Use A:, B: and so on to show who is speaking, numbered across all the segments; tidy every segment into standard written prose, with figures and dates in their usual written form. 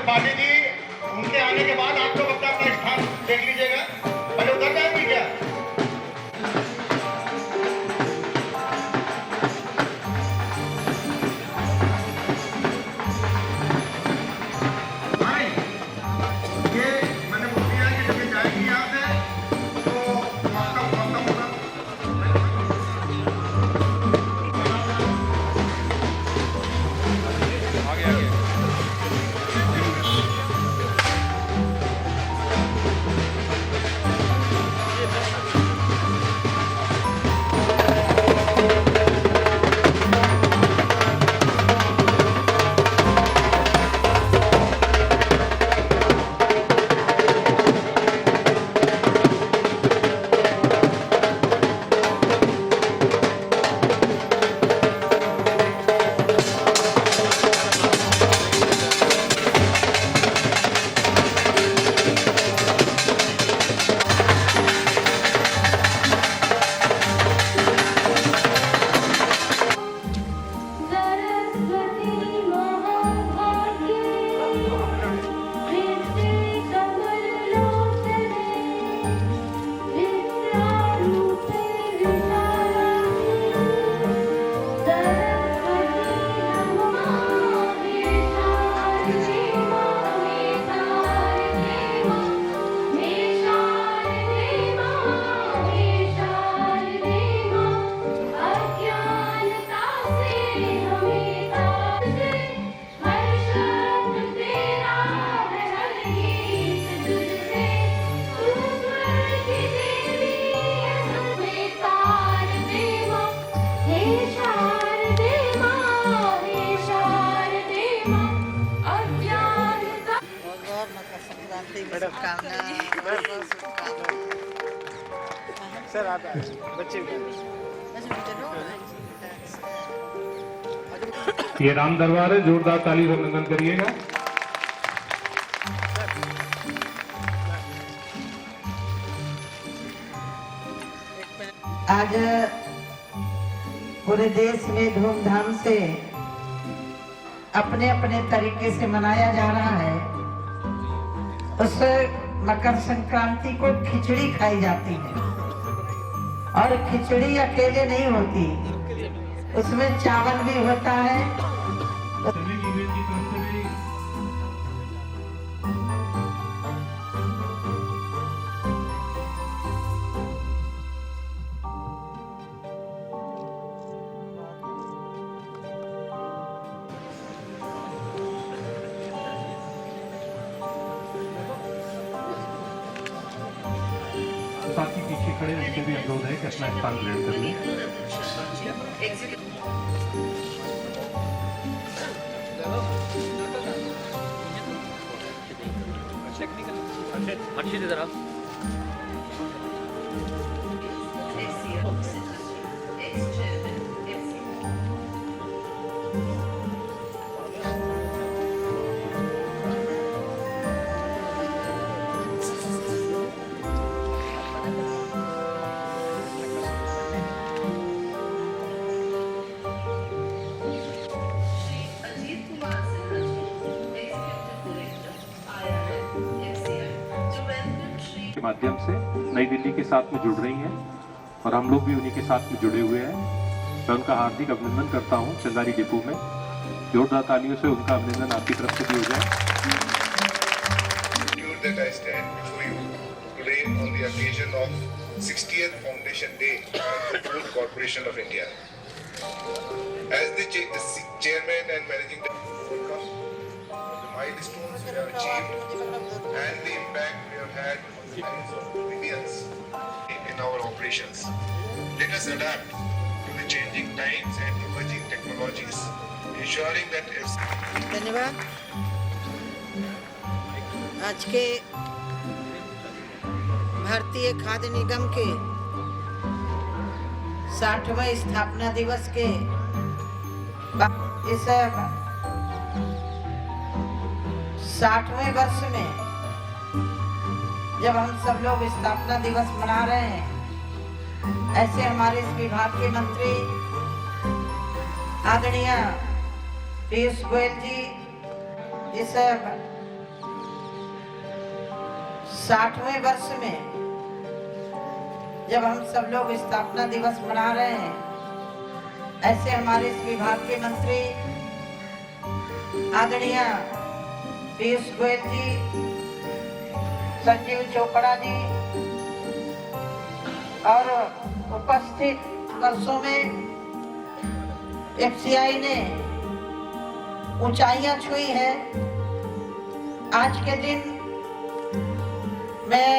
A: त्रिपाठी जी उनके आने के बाद आप लोग अपना अपना स्थान देख लीजिएगा। पहले उधर जाएंगे क्या? ये मैंने बोल दिया कि जब ये जाएंगी यहाँ से तो आपका खत्म होगा।
B: सर आप बच्चे
C: ये राम दरबार है, जोरदार ताली से अभिनंदन करिएगा।
D: आज पूरे देश में धूमधाम से अपने अपने तरीके से मनाया जा रहा है। उस मकर संक्रांति को खिचड़ी खाई जाती है और खिचड़ी अकेले नहीं होती, उसमें चावल भी होता है।
C: साथी पीछे खड़े उनसे भी अनुरोध है कि अपना स्थान ग्रहण कर लें।
B: अच्छी तरह
C: के माध्यम से नई दिल्ली के साथ में जुड़ रही हैं और हम लोग भी उन्हीं के साथ में जुड़े हुए हैं। मैं उनका हार्दिक अभिनंदन करता हूं। चंदारी डिपो में जोरदार तालियों से उनका अभिनंदन आपकी तरफ से भी हो जाए।
E: That I stand before you today on the occasion of 60th Foundation Day of the Food Corporation of India. As the chairman and managing director, the milestones we have achieved and the impact we have had on the lives of millions in our operations. Let us adapt to the changing times and emerging technologies, ensuring that
D: धन्यवाद। आज के भारतीय खाद्य निगम के 60वें स्थापना दिवस के इस 60वें वर्ष में जब हम सब लोग स्थापना दिवस मना रहे हैं, ऐसे हमारे इस विभाग के मंत्री आदरणीय पीयूष गोयल जी इस 60वें वर्ष में जब हम सब लोग स्थापना दिवस मना रहे हैं, ऐसे हमारे इस विभाग के मंत्री आदरणीय पीयूष गोयल जी, संजीव चोपड़ा जी और उपस्थित वर्षों में एफसीआई ने ऊंचाइयां छुई है। आज के दिन मैं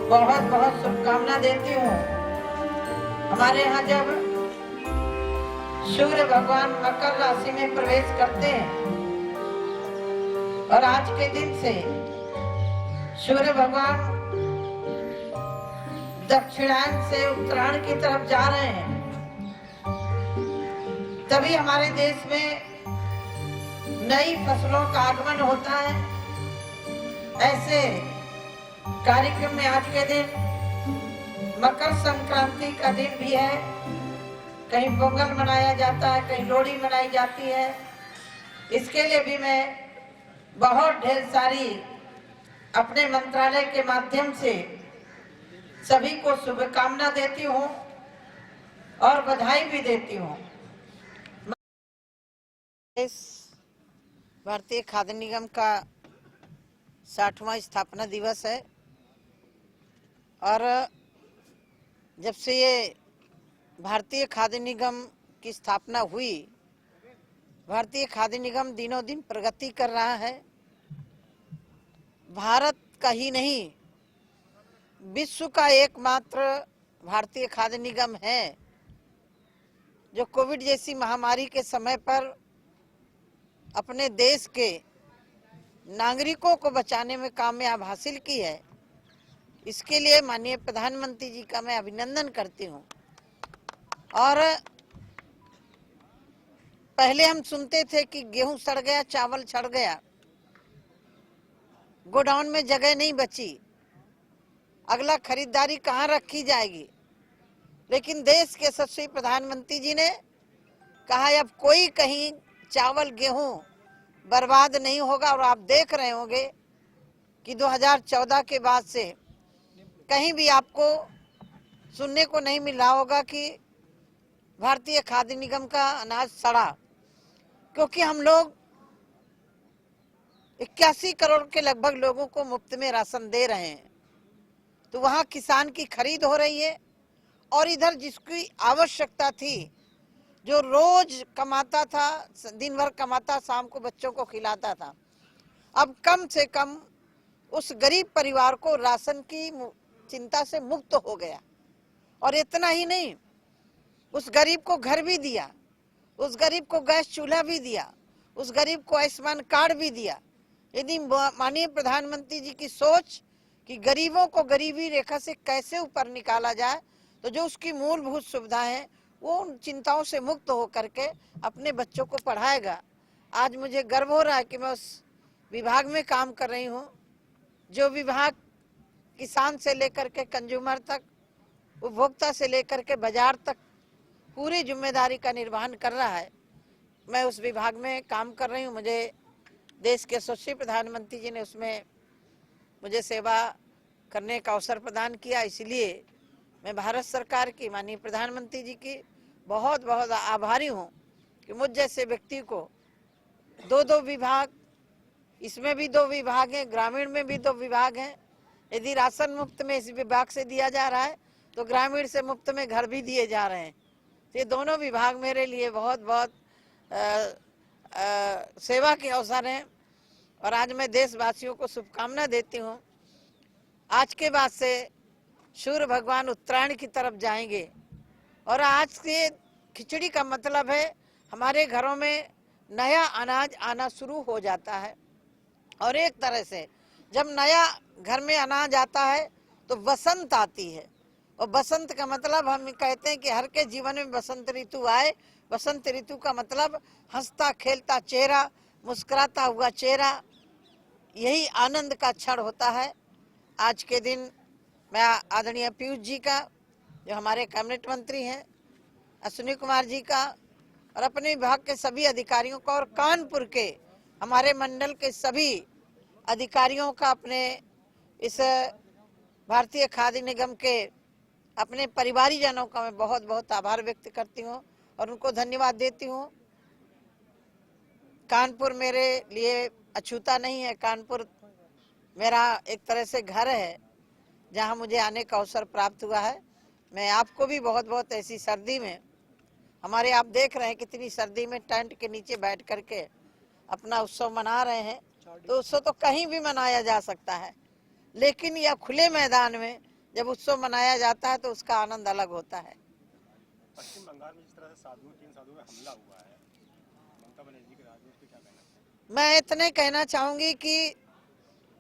D: बहुत बहुत शुभकामना देती हूँ। हमारे यहाँ जब सूर्य भगवान मकर राशि में प्रवेश करते हैं और आज के दिन से सूर्य भगवान दक्षिणायन से उत्तरायण की तरफ जा रहे हैं, तभी हमारे देश में नई फसलों का आगमन होता है। ऐसे कार्यक्रम में आज के दिन मकर संक्रांति का दिन भी है। कहीं पोंगल मनाया जाता है, कहीं लोहड़ी मनाई जाती है। इसके लिए भी मैं बहुत ढेर सारी अपने मंत्रालय के माध्यम से सभी को शुभकामना देती हूँ और बधाई भी देती हूँ। भारतीय खाद्य निगम का 60वां स्थापना दिवस है और जब से ये भारतीय खाद्य निगम की स्थापना हुई, भारतीय खाद्य निगम दिनों दिन प्रगति कर रहा है। भारत का ही नहीं, विश्व का एकमात्र भारतीय खाद्य निगम है जो कोविड जैसी महामारी के समय पर अपने देश के नागरिकों को बचाने में कामयाब हासिल की है। इसके लिए माननीय प्रधानमंत्री जी का मैं अभिनंदन करती हूँ। और पहले हम सुनते थे कि गेहूं सड़ गया, चावल सड़ गया, गोडाउन में जगह नहीं बची, अगला खरीदारी कहाँ रखी जाएगी। लेकिन देश के यशस्वी प्रधानमंत्री जी ने कहा अब कोई कहीं चावल गेहूं बर्बाद नहीं होगा। और आप देख रहे होंगे कि 2014 के बाद से कहीं भी आपको सुनने को नहीं मिल रहा होगा कि भारतीय खाद्य निगम का अनाज सड़ा, क्योंकि हम लोग 81 करोड़ के लगभग लोगों को मुफ्त में राशन दे रहे हैं। तो वहाँ किसान की खरीद हो रही है और इधर जिसकी आवश्यकता थी, जो रोज कमाता था, दिन भर कमाता, शाम को बच्चों को खिलाता था, अब कम से कम उस गरीब परिवार को राशन की चिंता से मुक्त हो गया। और इतना ही नहीं, उस गरीब को घर भी दिया, उस गरीब को गैस चूल्हा भी दिया, उस गरीब को आयुष्मान कार्ड भी दिया। यदि माननीय प्रधानमंत्री जी की सोच कि गरीबों को गरीबी रेखा से कैसे ऊपर निकाला जाए, तो जो उसकी मूलभूत सुविधा है वो उन चिंताओं से मुक्त हो करके अपने बच्चों को पढ़ाएगा। आज मुझे गर्व हो रहा है कि मैं उस विभाग में काम कर रही हूँ, जो विभाग किसान से लेकर के कंज्यूमर तक, उपभोक्ता से लेकर के बाजार तक पूरी जिम्मेदारी का निर्वहन कर रहा है। मैं उस विभाग में काम कर रही हूँ। मुझे देश के यशस्वी प्रधानमंत्री जी ने उसमें मुझे सेवा करने का अवसर प्रदान किया। इसलिए मैं भारत सरकार की, माननीय प्रधानमंत्री जी की बहुत बहुत आभारी हूँ कि मुझ जैसे व्यक्ति को दो विभाग, इसमें भी 2 विभाग हैं, ग्रामीण में भी 2 विभाग हैं। यदि राशन मुफ्त में इस विभाग से दिया जा रहा है तो ग्रामीण से मुफ्त में घर भी दिए जा रहे हैं। तो ये दोनों विभाग मेरे लिए बहुत बहुत सेवा के अवसर हैं। और आज मैं देशवासियों को शुभकामना देती हूँ। आज के बाद से सूर्य भगवान उत्तरायण की तरफ जाएंगे और आज से खिचड़ी का मतलब है हमारे घरों में नया अनाज आना शुरू हो जाता है। और एक तरह से जब नया घर में अनाज आता है तो बसंत आती है। और बसंत का मतलब हम कहते हैं कि हर के जीवन में बसंत ऋतु आए। बसंत ऋतु का मतलब हंसता खेलता चेहरा, मुस्कुराता हुआ चेहरा, यही आनंद का क्षण होता है। आज के दिन मैं आदरणीय पीयूष जी का, जो हमारे कैबिनेट मंत्री हैं, अश्विनी कुमार जी का और अपने विभाग के सभी अधिकारियों का और कानपुर के हमारे मंडल के सभी अधिकारियों का, अपने इस भारतीय खाद्य निगम के अपने परिवारीजनों का मैं बहुत बहुत आभार व्यक्त करती हूँ और उनको धन्यवाद देती हूँ। कानपुर मेरे लिए अछूता नहीं है, कानपुर मेरा एक तरह से घर है जहाँ मुझे आने का अवसर प्राप्त हुआ है। मैं आपको भी बहुत बहुत ऐसी सर्दी में, हमारे आप देख रहे हैं कितनी सर्दी में टेंट के नीचे बैठ करके अपना उत्सव मना रहे हैं, तो उत्सव तो कहीं भी मनाया जा सकता है, लेकिन यह खुले मैदान में जब उत्सव मनाया जाता है तो उसका आनंद अलग होता है।
B: पश्चिम बंगाल में जिस तरह से 3 साधुओं में हमला हुआ है, ममता बनर्जी के राज में, उस पर क्या कहना है?
D: मैं इतने कहना चाहूंगी कि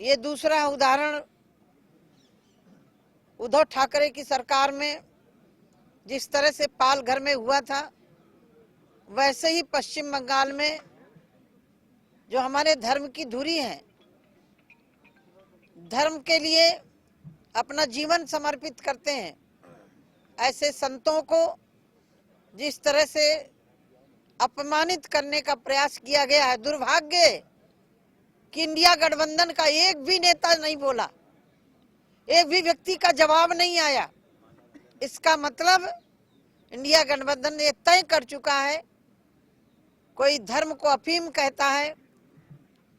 D: ये दूसरा उदाहरण उद्धव ठाकरे की सरकार में जिस तरह से पालघर में हुआ था, वैसे ही पश्चिम बंगाल में जो हमारे धर्म की धुरी है, धर्म के लिए अपना जीवन समर्पित करते हैं, ऐसे संतों को जिस तरह से अपमानित करने का प्रयास किया गया है। दुर्भाग्य कि इंडिया गठबंधन का एक भी नेता नहीं बोला, एक भी व्यक्ति का जवाब नहीं आया। इसका मतलब इंडिया गठबंधन ने तय कर चुका है, कोई धर्म को अफीम कहता है,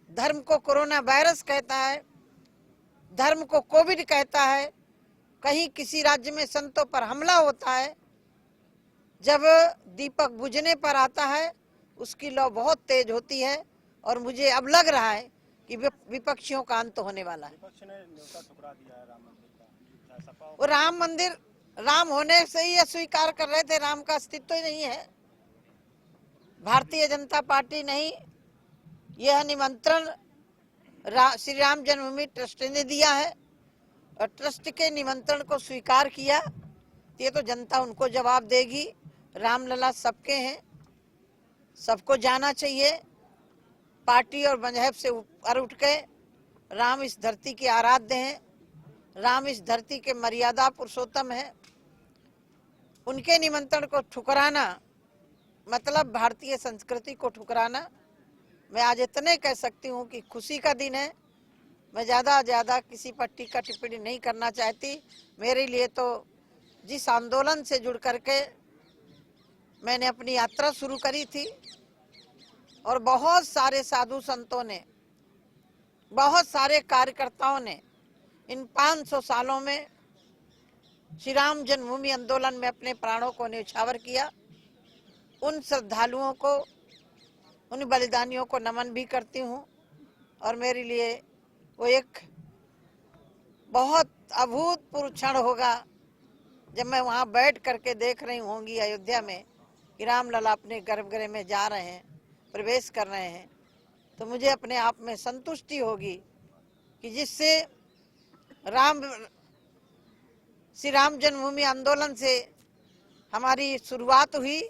D: धर्म को कोरोना वायरस कहता है, धर्म को कोविड कहता है, कहीं किसी राज्य में संतों पर हमला होता है, जब दीपक बुझने पर आता है उसकी लौ बहुत तेज होती है और मुझे अब लग रहा है कि विपक्षियों का अंत होने वाला है।
B: विपक्ष ने न्योता ठुकरा दिया है राम मंदिर का, सपा
D: वो राम मंदिर, राम होने से ही अस्वीकार कर रहे थे, राम का अस्तित्व ही नहीं है। भारतीय जनता पार्टी नहीं, यह निमंत्रण श्री राम जन्मभूमि ट्रस्ट ने दिया है और ट्रस्ट के निमंत्रण को स्वीकार किया, ये तो जनता उनको जवाब देगी। रामलला सबके हैं, सबको जाना चाहिए। पार्टी और मजहब से ऊपर उठ के राम इस धरती के आराध्य हैं, राम इस धरती के मर्यादा पुरुषोत्तम है। उनके निमंत्रण को ठुकराना मतलब भारतीय संस्कृति को ठुकराना। मैं आज इतने कह सकती हूँ कि खुशी का दिन है, मैं ज़्यादा किसी पर टीका टिप्पणी नहीं करना चाहती। मेरे लिए तो जिस आंदोलन से जुड़ करके मैंने अपनी यात्रा शुरू करी थी और बहुत सारे साधु संतों ने, बहुत सारे कार्यकर्ताओं ने इन 500 सालों में श्री राम जन्मभूमि आंदोलन में अपने प्राणों को न्यौछावर किया, उन श्रद्धालुओं को, उन बलिदानियों को नमन भी करती हूँ। और मेरे लिए वो एक बहुत अभूतपूर्व क्षण होगा जब मैं वहाँ बैठ करके देख रही होंगी अयोध्या में कि रामलला अपने गर्भगृह में जा रहे हैं, प्रवेश कर रहे हैं, तो मुझे अपने आप में संतुष्टि होगी कि जिससे श्री राम जन्मभूमि आंदोलन से हमारी शुरुआत हुई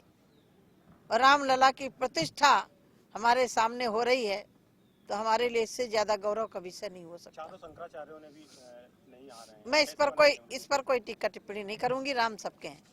D: और रामलला की प्रतिष्ठा हमारे सामने हो रही है, तो हमारे लिए इससे ज्यादा गौरव का विषय नहीं हो सकता।
B: चारों शंकराचार्यों ने भी नहीं आ रहे हैं।
D: मैं इस पर कोई टीका टिप्पणी नहीं करूंगी, राम सबके हैं।